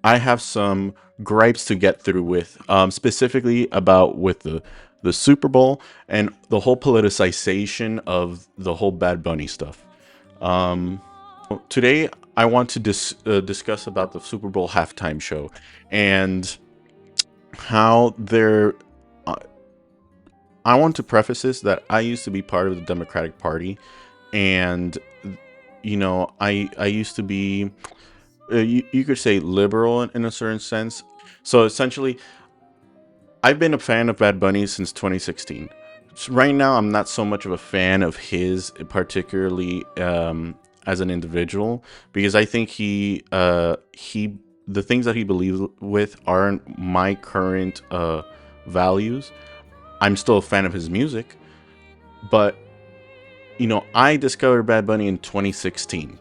I have some gripes to get through with, specifically about with the Super Bowl and the whole politicization of the whole Bad Bunny stuff. Um, Today, I want to discuss about the Super Bowl halftime show and how they're. Uh, I want to preface this that I used to be part of the Democratic Party, and I used to be, you could say, liberal in a certain sense. So essentially, I've been a fan of Bad Bunny since 2016. Right now, I'm not so much of a fan of his, particularly as an individual, because I think the things that he believes with aren't my current values. I'm still a fan of his music, but I discovered Bad Bunny in 2016.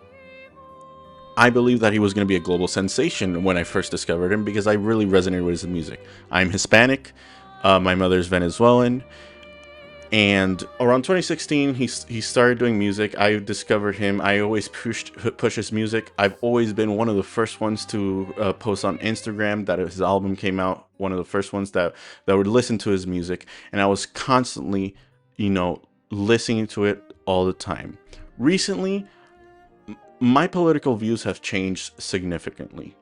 I believe that he was going to be a global sensation when I first discovered him because I really resonated with his music. I'm Hispanic, my mother's Venezuelan, and around 2016 he started doing music. I discovered him. I always push his music. I've always been one of the first ones to post on Instagram that his album came out, one of the first ones that would listen to his music, and I was constantly, listening to it all the time. Recently, my political views have changed significantly.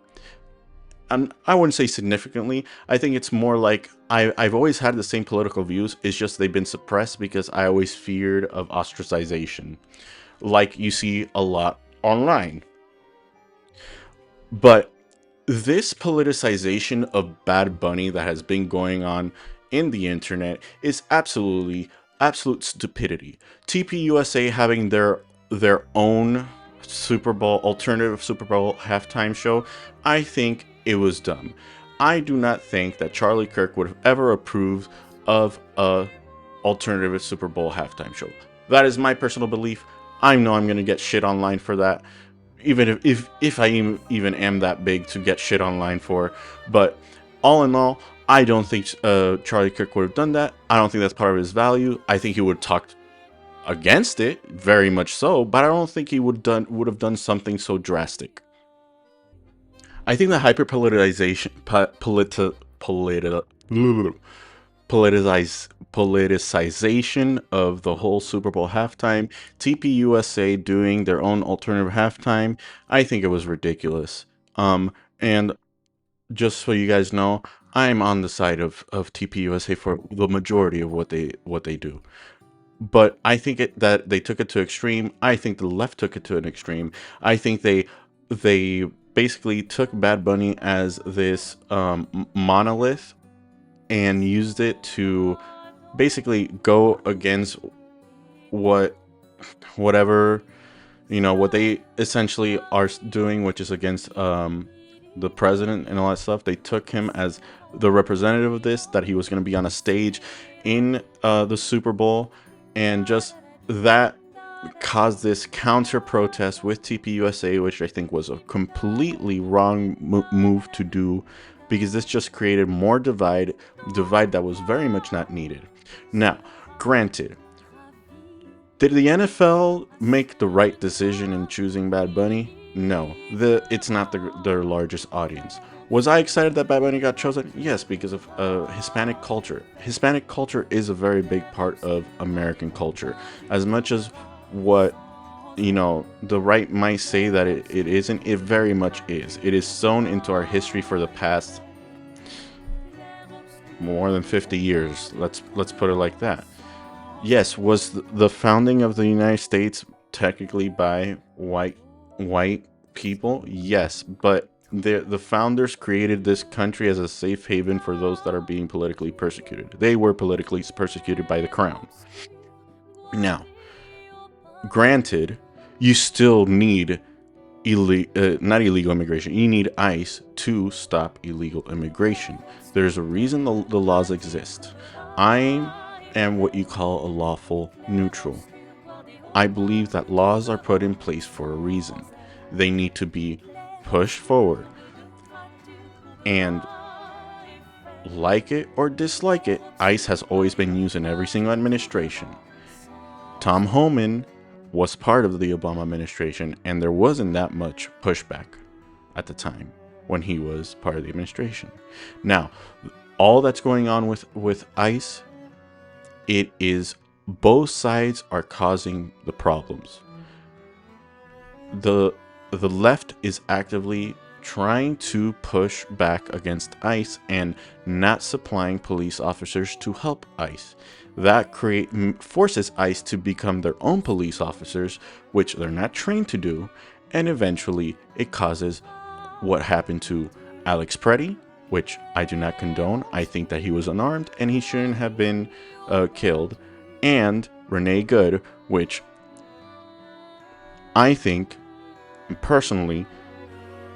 I wouldn't say significantly. I think it's more like I've always had the same political views. It's just they've been suppressed because I always feared of ostracization, like you see a lot online. But this politicization of Bad Bunny that has been going on in the internet is absolute stupidity. TPUSA having their own Super Bowl alternative Super Bowl halftime show, I think it was dumb. I do not think that Charlie Kirk would have ever approved of a alternative Super Bowl halftime show. That is my personal belief. I know I'm gonna get shit online for that, even if I even am that big to get shit online for. But all in all, I don't think Charlie Kirk would have done that. I don't think that's part of his value. I think he would have talked against it, very much so, but I don't think he would have done something so drastic. I think the hyperpoliticization, politicization of the whole Super Bowl halftime, TPUSA doing their own alternative halftime, I think it was ridiculous. And just so you guys know, I'm on the side of TPUSA for the majority of what they do. But I think that they took it to extreme. I think the left took it to an extreme. I think they basically took Bad Bunny as this monolith and used it to basically go against what whatever what they essentially are doing, which is against the president and all that stuff. They took him as the representative of this, that he was going to be on a stage in the Super Bowl, and just that caused this counter protest with TPUSA, which I think was a completely wrong move to do, because this just created more divide that was very much not needed. Now, granted, did the NFL make the right decision in choosing Bad Bunny? No, it's not their largest audience. Was I excited that Bad Bunny got chosen? Yes, because of Hispanic culture. Hispanic culture is a very big part of American culture. As much as what the right might say that it isn't, it very much is. It is sewn into our history for the past more than 50 years. Let's put it like that. Yes, was the founding of the United States technically by white people? Yes, but the founders created this country as a safe haven for those that are being politically persecuted. They were politically persecuted by the crown. Now, granted, you still need not illegal immigration. You need ICE to stop illegal immigration. There's a reason the laws exist. I am what you call a lawful neutral. I believe that laws are put in place for a reason. They need to be pushed forward. And like it or dislike it, ICE has always been used in every single administration. Tom Homan was part of the Obama administration, and there wasn't that much pushback at the time. when he was part of the administration. Now, all that's going on with ICE, it is both sides are causing the problems. The the left is actively trying to push back against ICE and not supplying police officers to help ICE. That forces ICE to become their own police officers, which they're not trained to do, and eventually it causes what happened to Alex Preddy, which I do not condone. I think that he was unarmed and he shouldn't have been killed, and Renee Good, which I think personally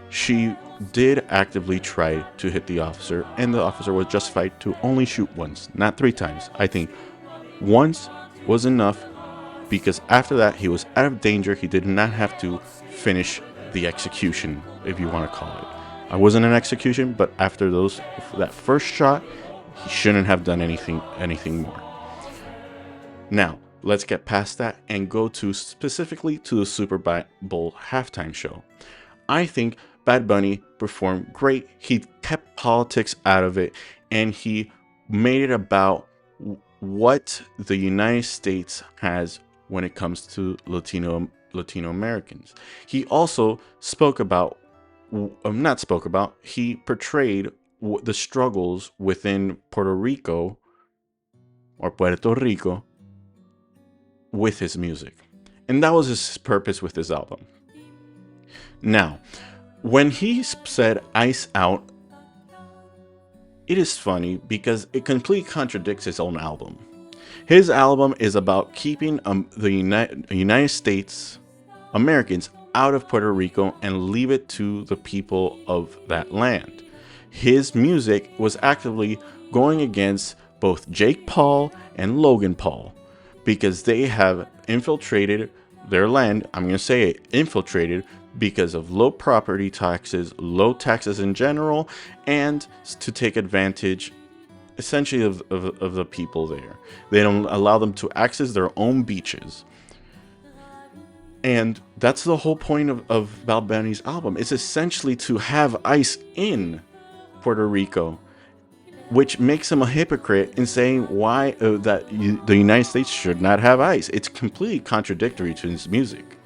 she did actively try to hit the officer, and the officer was justified to only shoot once, not 3 times. I think once was enough, because after that he was out of danger. He did not have to finish the execution, if you want to call it. I wasn't an execution, but after that first shot, he shouldn't have done anything more. Now, let's get past that and go to specifically to the Super Bowl halftime show. I think Bad Bunny performed great. He kept politics out of it, and he made it about what the United States has when it comes to Latino Americans. He also he portrayed the struggles within Puerto Rico with his music. And that was his purpose with his album. Now, when he said "Ice Out," it is funny because it completely contradicts his own album. His album is about keeping the United States Americans out of Puerto Rico and leave it to the people of that land. His music was actively going against both Jake Paul and Logan Paul because they have infiltrated their land. I'm going to say it, infiltrated, because of low property taxes, low taxes in general, and to take advantage essentially of the people there. They don't allow them to access their own beaches. And that's the whole point of Bad Bunny's album. It's essentially to have ICE in Puerto Rico, which makes him a hypocrite in saying why the United States should not have ICE. It's completely contradictory to his music.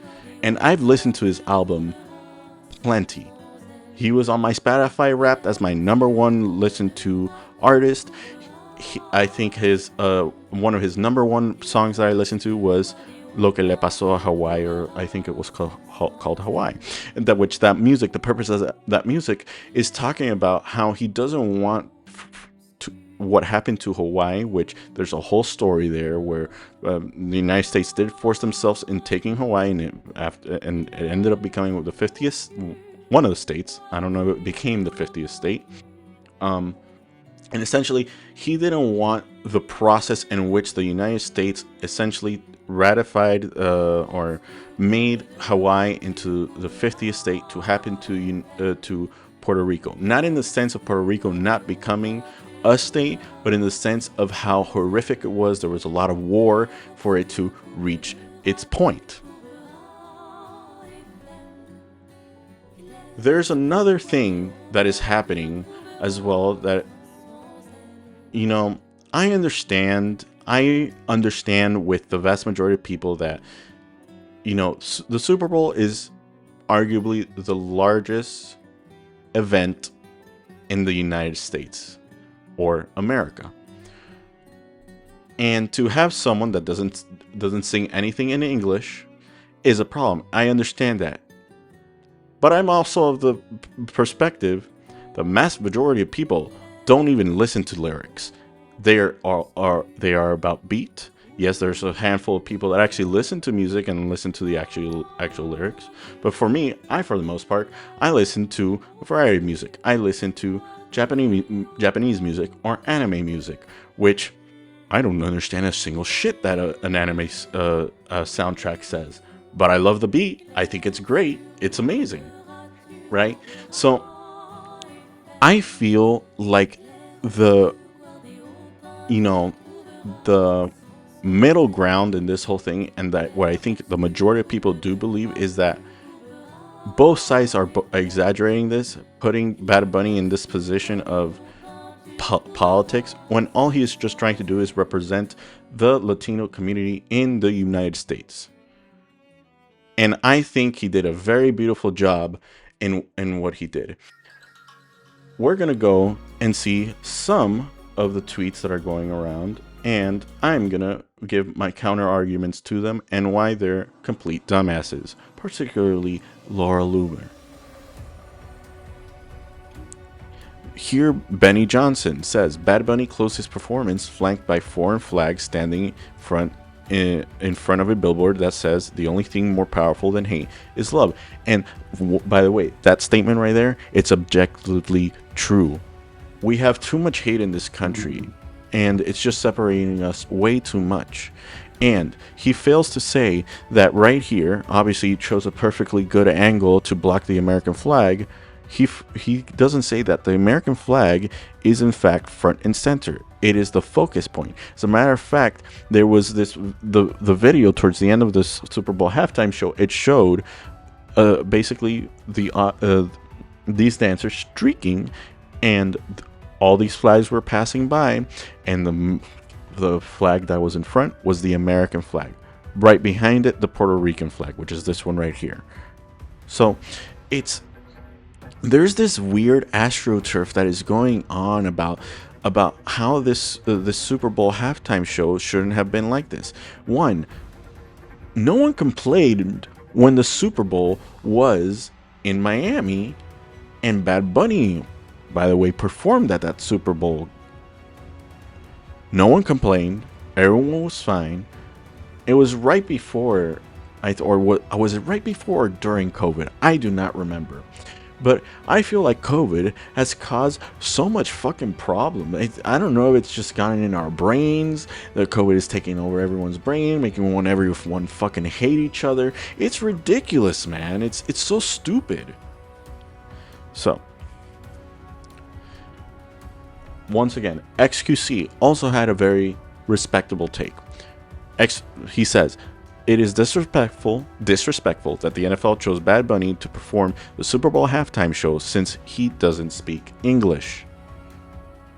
And I've listened to his album plenty. He was on my Spotify Wrapped as my #1 listened to artist. I think his one of his #1 songs that I listened to was "Lo que le pasó a Hawaii," or I think it was called Hawaii. And the purpose of that music is talking about how he doesn't want what happened to Hawaii, which there's a whole story there where the United States did force themselves in taking Hawaii, and it ended up becoming the 50th, one of the states. I don't know if it became the 50th state. And essentially, he didn't want the process in which the United States essentially ratified or made Hawaii into the 50th state to happen to Puerto Rico. Not in the sense of Puerto Rico not becoming a state, but in the sense of how horrific it was. There was a lot of war for it to reach its point. There's another thing that is happening as well that, I understand with the vast majority of people that, the Super Bowl is arguably the largest event in the United States or America. And to have someone that doesn't sing anything in English is a problem. I understand that. But I'm also of the perspective the mass majority of people don't even listen to lyrics. They are about beat. Yes, there's a handful of people that actually listen to music and listen to the actual lyrics. But for me, for the most part, I listen to a variety of music. I listen to Japanese music or anime music, which I don't understand a single shit that an anime soundtrack says. But I love the beat. I think it's great. It's amazing, right? So I feel like the middle ground in this whole thing, and that what I think the majority of people do believe, is that both sides are exaggerating this, putting Bad Bunny in this position of politics when all he is just trying to do is represent the Latino community in the United States. And I think he did a very beautiful job in what he did. We're going to go and see some of the tweets that are going around, and I'm going to give my counter arguments to them and why they're complete dumbasses, particularly Laura Loomer. Here, Benny Johnson says Bad Bunny closed his performance flanked by foreign flags standing in front of a billboard that says the only thing more powerful than hate is love. And by the way, that statement right there, it's objectively true. We have too much hate in this country, and it's just separating us way too much. And he fails to say that right here, obviously, he chose a perfectly good angle to block the American flag. He doesn't say that the American flag is in fact front and center. It is the focus point. As a matter of fact, there was the video towards the end of this Super Bowl halftime show. It showed basically these dancers streaking, and all these flags were passing by, and the flag that was in front was the American flag. Right behind it, the Puerto Rican flag, which is this one right here. So there's this weird astroturf that is going on about how this Super Bowl halftime show shouldn't have been like this. One, no one complained when the Super Bowl was in Miami and Bad Bunny, by the way, performed at that Super Bowl. No one complained. Everyone was fine. It was right before, was it right before or during COVID? I do not remember. But I feel like COVID has caused so much fucking problem. I don't know if it's just gotten in our brains, that COVID is taking over everyone's brain, making everyone fucking hate each other. It's ridiculous, man. It's so stupid. So, once again, XQC also had a very respectable take. He says, it is disrespectful that the NFL chose Bad Bunny to perform the Super Bowl halftime show since he doesn't speak English.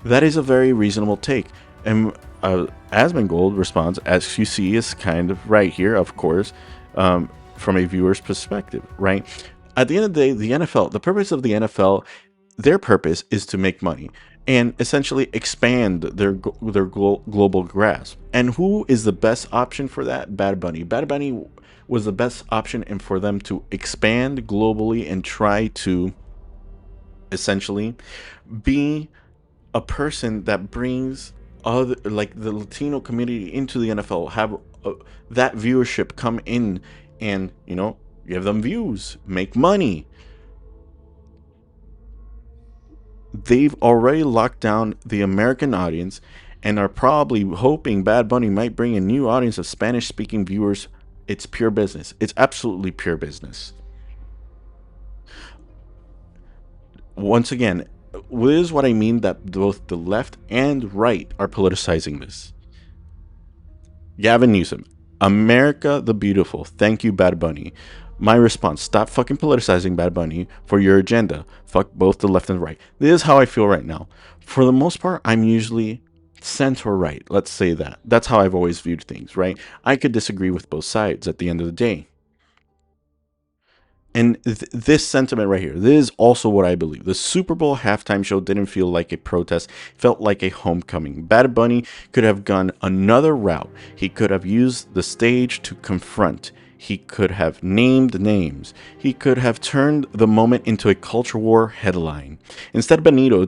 That is a very reasonable take. And Asmongold responds, as you see, is kind of right here, of course, from a viewer's perspective, right? At the end of the day, the purpose of the NFL, their purpose is to make money and essentially expand their global grasp. And who is the best option for that? Bad Bunny. Bad Bunny was the best option, and for them to expand globally and try to essentially be a person that brings other, like the Latino community, into the NFL, have that viewership come in and, give them views, make money. They've already locked down the American audience and are probably hoping Bad Bunny might bring a new audience of Spanish-speaking viewers. It's pure business. It's absolutely pure business. Once again, this is what I mean, that both the left and right are politicizing this. Gavin Newsom, America the Beautiful. Thank you, Bad Bunny. My response, stop fucking politicizing Bad Bunny for your agenda. Fuck both the left and the right. This is how I feel right now. For the most part, I'm usually center right. Let's say that. That's how I've always viewed things, right? I could disagree with both sides at the end of the day. And this sentiment right here, this is also what I believe. The Super Bowl halftime show didn't feel like a protest, it felt like a homecoming. Bad Bunny could have gone another route. He could have used the stage to confront. He could have named names. He could have turned the moment into a culture war headline. Instead, Benito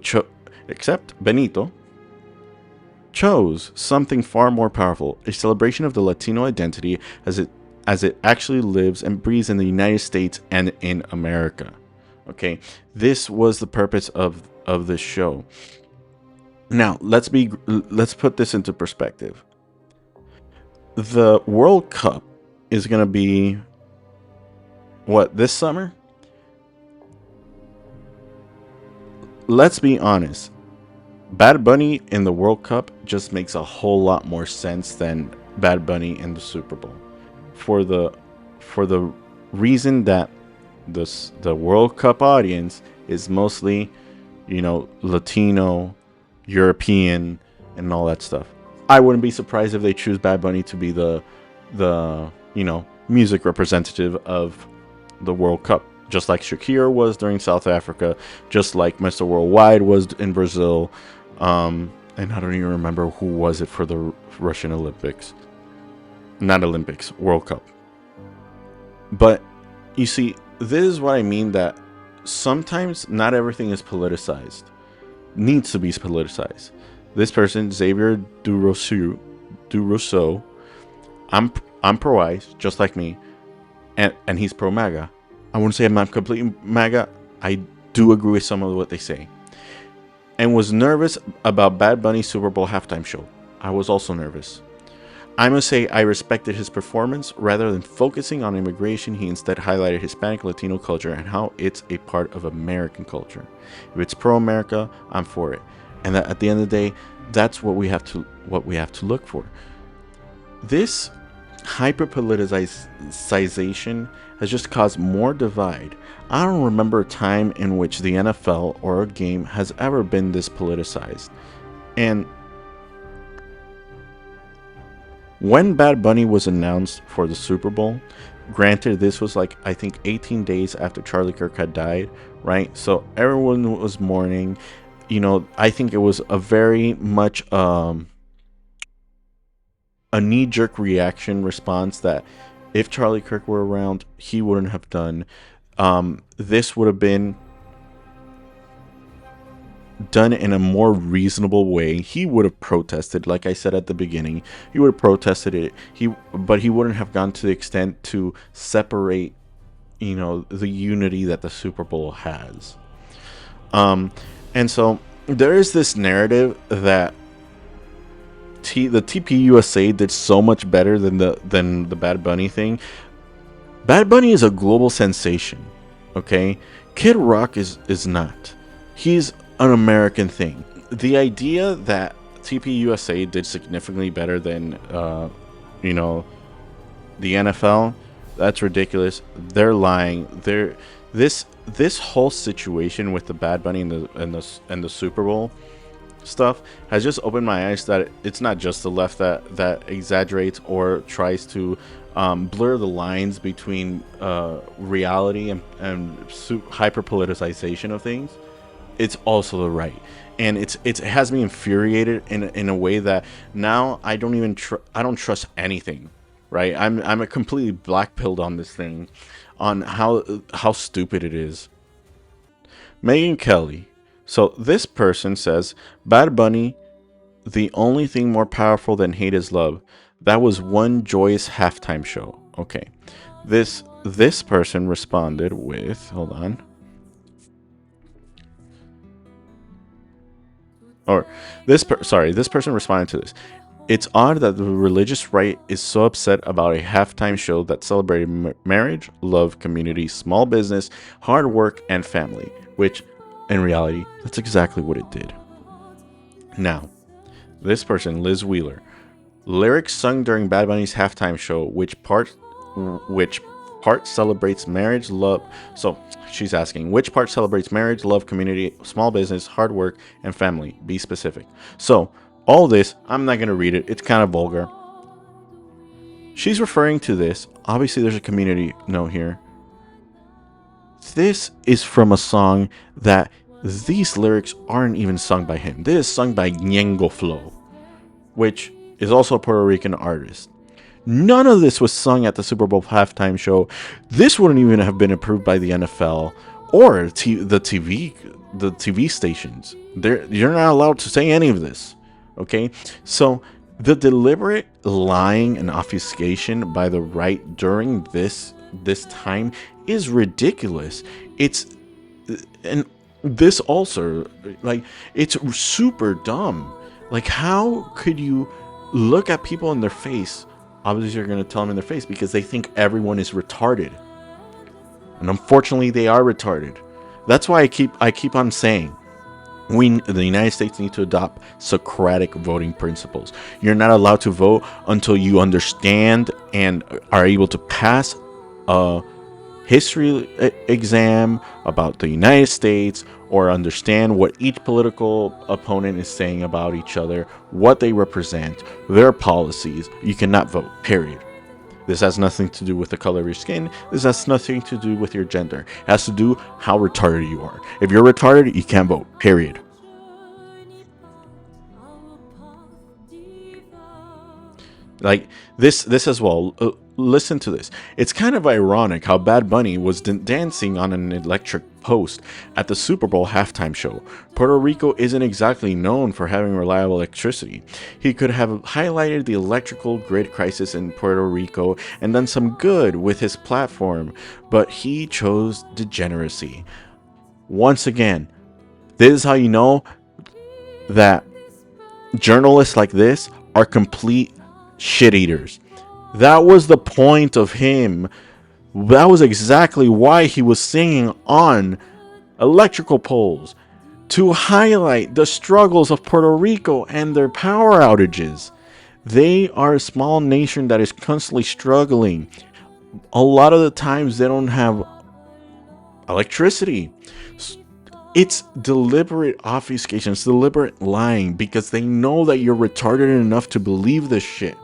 chose something far more powerful, a celebration of the Latino identity as it actually lives and breathes in the United States and in America. Okay, this was the purpose of this show. Now, let's put this into perspective. The World Cup is going to be this summer? Let's be honest. Bad Bunny in the World Cup just makes a whole lot more sense than Bad Bunny in the Super Bowl. For the reason that the World Cup audience is mostly, Latino, European, and all that stuff. I wouldn't be surprised if they choose Bad Bunny to be the music representative of the World Cup, just like Shakira was during South Africa, just like Mr. Worldwide was in Brazil, and I don't even remember who was it for the Russian Olympics. Not Olympics, World Cup. But you see, this is what I mean, that sometimes not everything is politicized. Needs to be politicized. This person, Xavier Durousseau, I'm pro-ICE, just like me, and he's pro-MAGA. I wouldn't say I'm not completely MAGA. I do agree with some of what they say. And was nervous about Bad Bunny's Super Bowl halftime show. I was also nervous. I must say I respected his performance. Rather than focusing on immigration, he instead highlighted Hispanic Latino culture and how it's a part of American culture. If it's pro-America, I'm for it. And that at the end of the day, that's what we have to look for. This hyper-politicization has just caused more divide. I don't remember a time in which the NFL or a game has ever been this politicized. And when Bad Bunny was announced for the Super Bowl, granted this was like, I think 18 days after Charlie Kirk had died, right? So everyone was mourning. I think it was a very much a knee-jerk reaction response that if Charlie Kirk were around, he wouldn't have done. This would have been done in a more reasonable way. He would have protested, like I said at the beginning. He would have protested it. But he wouldn't have gone to the extent to separate, the unity that the Super Bowl has. And so there is this narrative that the TPUSA did so much better than the Bad Bunny thing. Bad Bunny is a global sensation, okay? Kid Rock is not. He's an American thing. The idea that TPUSA did significantly better than the NFL, that's ridiculous. They're lying. This whole situation with the Bad Bunny and the Super Bowl stuff has just opened my eyes that it's not just the left that exaggerates or tries to blur the lines between reality and hyper politicization of things. It's also the right, and it has me infuriated in a way that now I don't even I don't trust anything. Right, I'm a completely black-pilled on this thing, on how stupid it is. Megan Kelly. So this person says, Bad Bunny, the only thing more powerful than hate is love. That was one joyous halftime show. Okay. This person responded with, hold on. Or this person responded to this. It's odd that the religious right is so upset about a halftime show that celebrated marriage, love, community, small business, hard work, and family, which in reality, that's exactly what it did. Now, this person, Liz Wheeler, lyrics sung during Bad Bunny's halftime show, which part celebrates marriage, love. So she's asking, which part celebrates marriage, love, community, small business, hard work, and family? Be specific. So all this, I'm not going to read it. It's kind of vulgar. She's referring to this. Obviously, there's a community note here. This is from a song that these lyrics aren't even sung by him. This is sung by Ñengo Flow, which is also a Puerto Rican artist. None of this was sung at the Super Bowl halftime show. This wouldn't even have been approved by the NFL or the TV stations. You're not allowed to say any of this. Okay, so the deliberate lying and obfuscation by the right during this time is ridiculous. And this also, like, it's super dumb. Like, how could you look at people in their face? Obviously, you're going to tell them in their face because they think everyone is retarded, and unfortunately, they are retarded. That's why I keep on saying, the United States need to adopt Socratic voting principles. You're not allowed to vote until you understand and are able to pass a history exam about the United States, or understand what each political opponent is saying about each other, what they represent, their policies, you cannot vote, period. This has nothing to do with the color of your skin. This has nothing to do with your gender. It has to do how retarded you are. If you're retarded, you can't vote, period. Like this as well. Listen to this. It's kind of ironic how Bad Bunny was dancing on an electric post at the Super Bowl halftime show. Puerto Rico isn't exactly known for having reliable electricity. He could have highlighted the electrical grid crisis in Puerto Rico and done some good with his platform, but he chose degeneracy. Once again, this is how you know that journalists like this are complete shit eaters. That was the point of him. That was exactly why he was singing on electrical poles, to highlight the struggles of Puerto Rico and their power outages. They are a small nation that is constantly struggling. A lot of the times they don't have electricity. It's deliberate obfuscation, it's deliberate lying, because they know that you're retarded enough to believe this shit.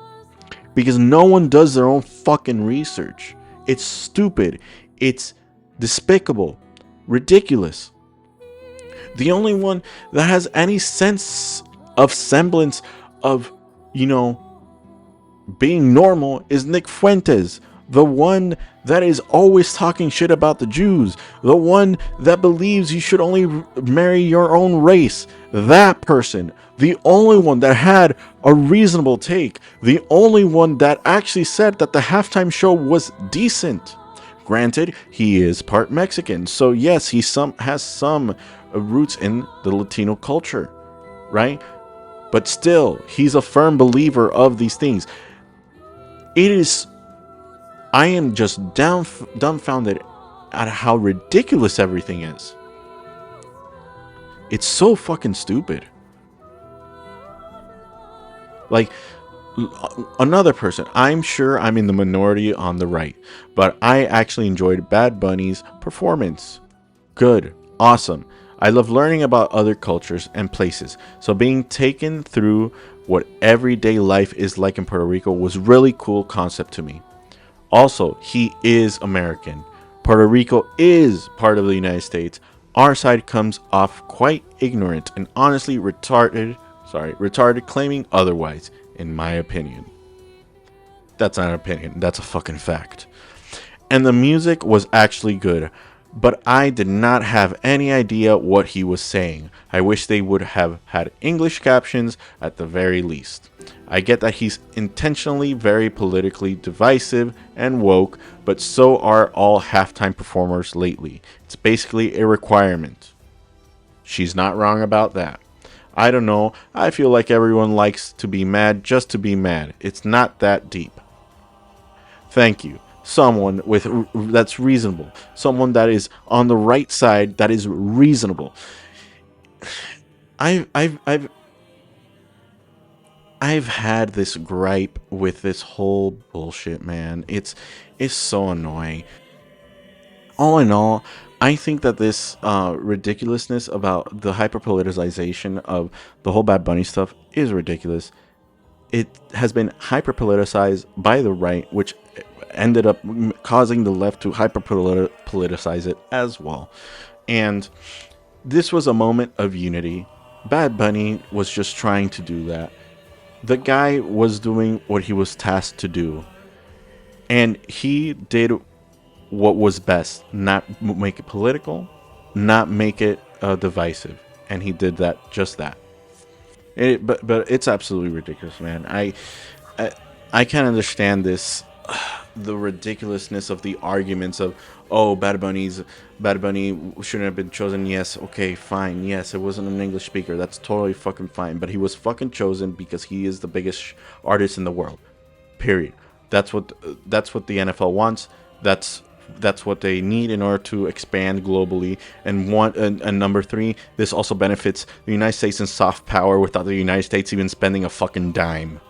Because no one does their own fucking research. It's stupid. It's despicable. Ridiculous. The only one that has any sense of semblance of, being normal is Nick Fuentes. The one that is always talking shit about the Jews. The one that believes you should only marry your own race. That person. The only one that had a reasonable take. The only one that actually said that the halftime show was decent. Granted, he is part Mexican, so yes, he has some roots in the Latino culture, right? But still, he's a firm believer of these things. I am just dumbfounded at how ridiculous everything is. It's so fucking stupid. Like, another person, I'm sure I'm in the minority on the right, but I actually enjoyed Bad Bunny's performance. Good, awesome. I love learning about other cultures and places, so being taken through what everyday life is like in Puerto Rico was really cool concept to me. Also, he is American. Puerto Rico is part of the United States. Our side comes off quite ignorant and honestly retarded claiming otherwise, in my opinion. That's not an opinion, that's a fucking fact. And the music was actually good, but I did not have any idea what he was saying. I wish they would have had English captions at the very least. I get that he's intentionally very politically divisive and woke, but so are all halftime performers lately. It's basically a requirement. She's not wrong about that. I don't know, I feel like everyone likes to be mad just to be mad. It's not that deep. Thank you. Someone that's reasonable. Someone that is on the right side that is reasonable. I've had this gripe with this whole bullshit, man. It's so annoying. All in all, I think that this ridiculousness about the hyperpoliticization of the whole Bad Bunny stuff is ridiculous. It has been hyperpoliticized by the right, which ended up causing the left to hyperpoliticize it as well. And this was a moment of unity. Bad Bunny was just trying to do that. The guy was doing what he was tasked to do. And he did what was best. Not make it political, not make it divisive. And he did just that. But it's absolutely ridiculous, man. I can't understand this, the ridiculousness of the arguments of, oh, Bad Bunny shouldn't have been chosen. Yes, okay, fine. Yes, it wasn't an English speaker. That's totally fucking fine. But he was fucking chosen because he is the biggest artist in the world. Period. That's what the NFL wants. That's what they need in order to expand globally. And number three, this also benefits the United States in soft power without the United States even spending a fucking dime.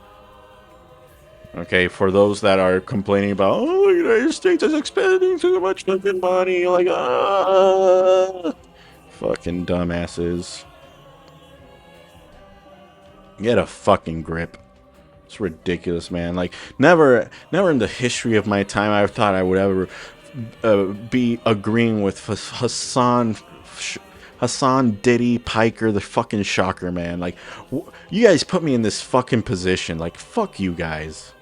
Okay, for those that are complaining about, oh, the United States is expending too much fucking money, like, fucking dumbasses. Get a fucking grip. It's ridiculous, man. Like, never in the history of my time I thought I would ever be agreeing with Hassan Diddy Piker, the fucking shocker, man. Like, you guys put me in this fucking position. Like, fuck you guys.